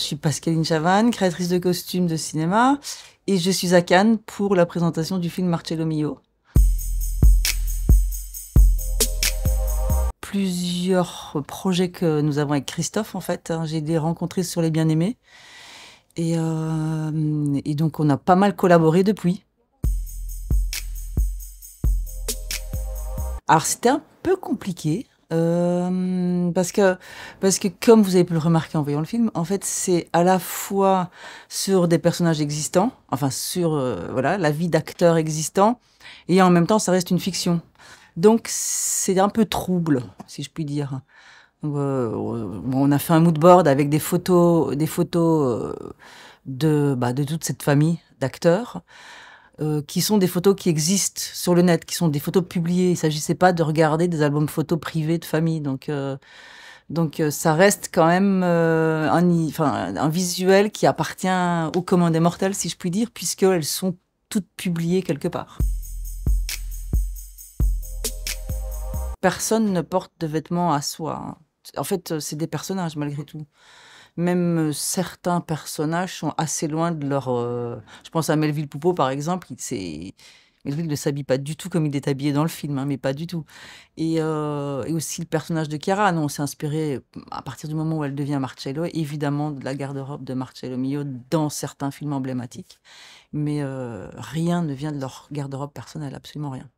je suis Pascaline Chavannes, créatrice de costumes de cinéma, et je suis à Cannes pour la présentation du film Marcello Mio. Plusieurs projets que nous avons avec Christophe, en fait, hein. J'ai des rencontrés sur les bien-aimés, et donc on a pas mal collaboré depuis. Alors c'était un peu compliqué. Parce que comme vous avez pu le remarquer en voyant le film, en fait, c'est à la fois sur des personnages existants, enfin sur voilà, la vie d'acteurs existants, et en même temps, ça reste une fiction. Donc c'est un peu trouble, si je puis dire. Bon, on a fait un mood board avec des photos de toute cette famille d'acteurs. Qui sont des photos qui existent sur le net, qui sont des photos publiées. Il ne s'agissait pas de regarder des albums photos privés de famille. Donc ça reste quand même un visuel qui appartient au commun des mortels, si je puis dire, puisqu'elles sont toutes publiées quelque part. Personne ne porte de vêtements à soi, hein. En fait, c'est des personnages malgré tout. Même certains personnages sont assez loin de leur... Je pense à Melville Poupeau, par exemple. Melville ne s'habille pas du tout comme il est habillé dans le film, hein, mais pas du tout. Et aussi le personnage de Chiara. Non, on s'est inspiré, à partir du moment où elle devient Marcello, évidemment de la garde-robe de Marcello Mio dans certains films emblématiques. Mais rien ne vient de leur garde-robe personnelle, absolument rien.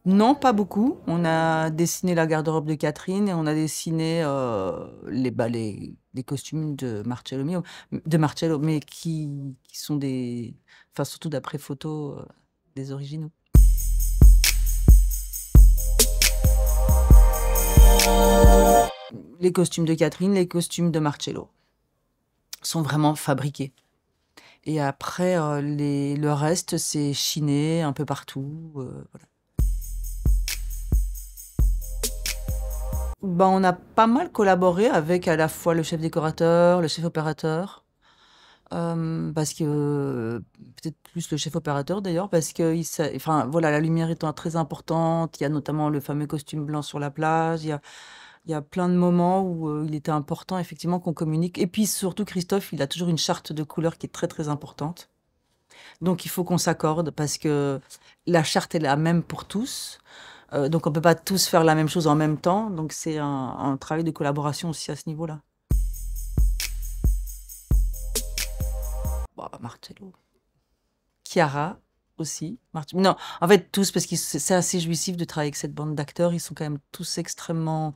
Non, pas beaucoup. On a dessiné la garde-robe de Catherine et on a dessiné les costumes de Marcello, mais qui sont enfin surtout d'après photos des originaux. Les costumes de Catherine, les costumes de Marcello sont vraiment fabriqués. Et après, le reste, c'est chiné un peu partout. Voilà. Ben, on a pas mal collaboré avec à la fois le chef décorateur, le chef opérateur, parce que peut-être plus le chef opérateur d'ailleurs, parce que enfin voilà, la lumière étant très importante, il y a notamment le fameux costume blanc sur la plage, il y a plein de moments où il était important effectivement qu'on communique. Et puis surtout Christophe, il a toujours une charte de couleurs qui est très très importante. Donc il faut qu'on s'accorde parce que la charte est la même pour tous. Donc on peut pas tous faire la même chose en même temps. Donc c'est un travail de collaboration aussi à ce niveau-là. Bah, Marcello. Chiara aussi. Non, en fait tous parce que c'est assez jouissif de travailler avec cette bande d'acteurs. Ils sont quand même tous extrêmement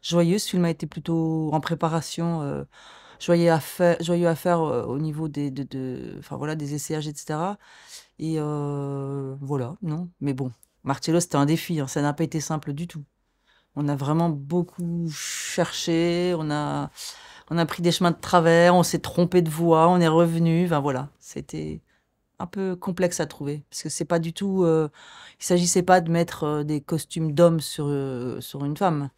joyeux. Ce film a été plutôt en préparation, joyeux à faire au niveau enfin voilà, des essayages, etc. Et voilà, non. Mais bon, Marcello, c'était un défi, hein. Ça n'a pas été simple du tout. On a vraiment beaucoup cherché, on a pris des chemins de travers, on s'est trompé de voie, on est revenu. Enfin voilà, c'était un peu complexe à trouver. Parce que c'est pas du tout. Il s'agissait pas de mettre des costumes d'hommes sur une femme.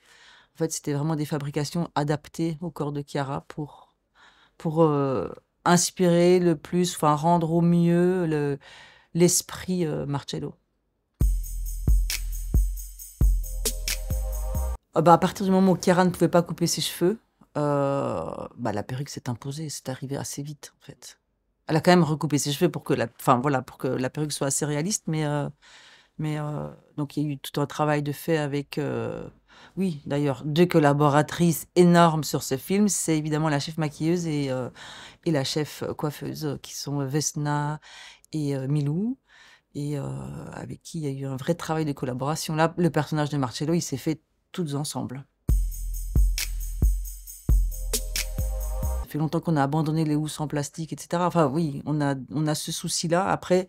En fait, c'était vraiment des fabrications adaptées au corps de Chiara pour inspirer le plus, enfin rendre au mieux l'esprit Marcello. Bah, à partir du moment où Chiara ne pouvait pas couper ses cheveux, bah, la perruque s'est imposée. C'est arrivé assez vite, en fait. Elle a quand même recoupé ses cheveux pour que enfin, voilà, pour que la perruque soit assez réaliste, mais donc il y a eu tout un travail de fait avec, oui, d'ailleurs, deux collaboratrices énormes sur ce film. C'est évidemment la chef maquilleuse et la chef coiffeuse, qui sont Vesna et Milou, et avec qui il y a eu un vrai travail de collaboration. Là, le personnage de Marcello, il s'est fait toutes ensemble. Ça fait longtemps qu'on a abandonné les housses en plastique, etc. Enfin oui, on a ce souci-là. Après,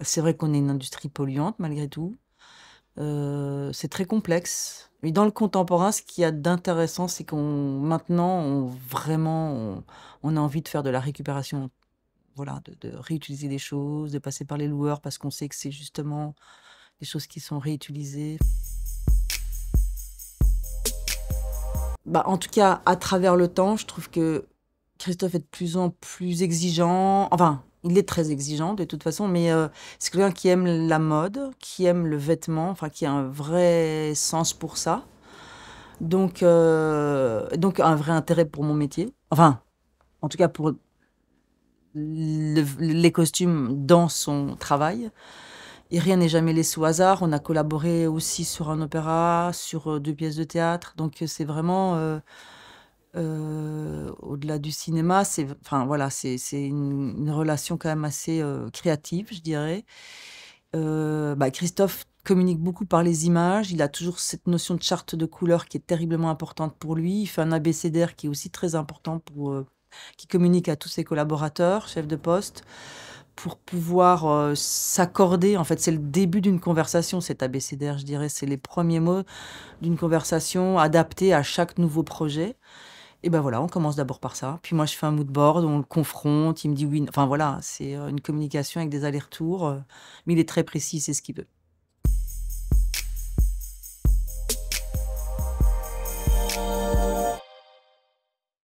c'est vrai qu'on est une industrie polluante malgré tout. C'est très complexe. Mais dans le contemporain, ce qu'il y a d'intéressant, c'est qu'on maintenant, on a envie de faire de la récupération. Voilà, de réutiliser des choses, de passer par les loueurs parce qu'on sait que c'est justement des choses qui sont réutilisées. Bah, en tout cas, à travers le temps, je trouve que Christophe est de plus en plus exigeant. Enfin, il est très exigeant de toute façon, mais c'est quelqu'un qui aime la mode, qui aime le vêtement, enfin qui a un vrai sens pour ça. Donc un vrai intérêt pour mon métier. Enfin, en tout cas pour les costumes dans son travail. Et rien n'est jamais laissé au hasard. On a collaboré aussi sur un opéra, sur 2 pièces de théâtre. Donc c'est vraiment, au-delà du cinéma, enfin voilà, c'est une relation quand même assez, créative, je dirais. Christophe communique beaucoup par les images. Il a toujours cette notion de charte de couleurs qui est terriblement importante pour lui. Il fait un abécédaire qui est aussi très important qui communique à tous ses collaborateurs, chefs de poste, pour pouvoir s'accorder. En fait, c'est le début d'une conversation, cet abécédaire, je dirais. C'est les premiers mots d'une conversation adaptés à chaque nouveau projet. Et ben voilà, on commence d'abord par ça. Puis moi, je fais un mood board, on le confronte, il me dit oui. Enfin voilà, c'est une communication avec des allers-retours. Mais il est très précis, c'est ce qu'il veut.